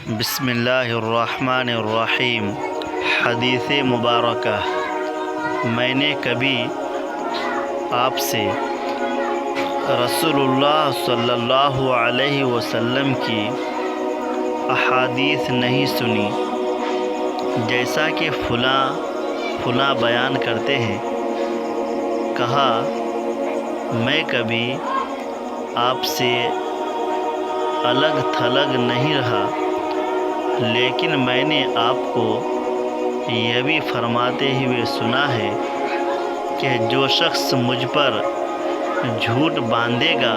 بسم اللہ الرحمن الرحیم۔ حدیث مبارکہ، میں نے کبھی آپ سے رسول اللہ صلی اللہ علیہ وسلم کی احادیث نہیں سنی، جیسا کہ فلاں بیان کرتے ہیں۔ کہا، میں کبھی آپ سے الگ تھلگ نہیں رہا، لیکن میں نے آپ کو یہ بھی فرماتے ہوئے سنا ہے کہ جو شخص مجھ پر جھوٹ باندھے گا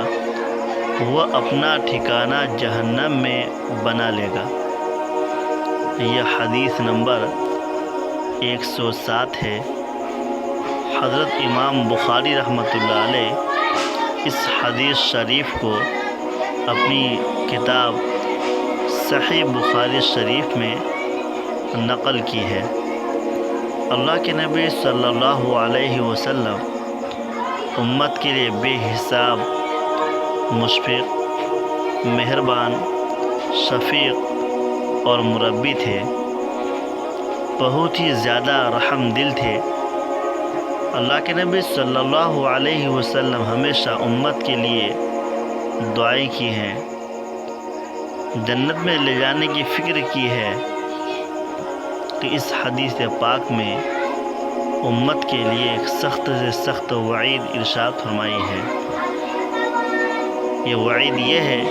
وہ اپنا ٹھکانہ جہنم میں بنا لے گا۔ یہ حدیث نمبر 107 ہے۔ حضرت امام بخاری رحمۃ اللہ علیہ اس حدیث شریف کو اپنی کتاب صحیح بخاری شریف میں نقل کی ہے۔ اللہ کے نبی صلی اللہ علیہ وسلم امت کے لیے بے حساب مشفق، مہربان، شفیق اور مربی تھے۔ بہت ہی زیادہ رحم دل تھے۔ اللہ کے نبی صلی اللہ علیہ وسلم ہمیشہ امت کے لیے دعائیں کی ہیں، جنت میں لے جانے کی فکر کی ہے، کہ اس حدیث پاک میں امت کے لیے ایک سخت سے سخت وعید ارشاد فرمائی ہے۔ یہ وعید یہ ہے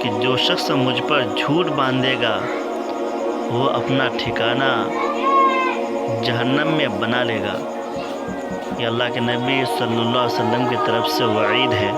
کہ جو شخص مجھ پر جھوٹ باندھے گا وہ اپنا ٹھکانہ جہنم میں بنا لے گا۔ یہ اللہ کے نبی صلی اللہ علیہ وسلم کی طرف سے وعید ہے۔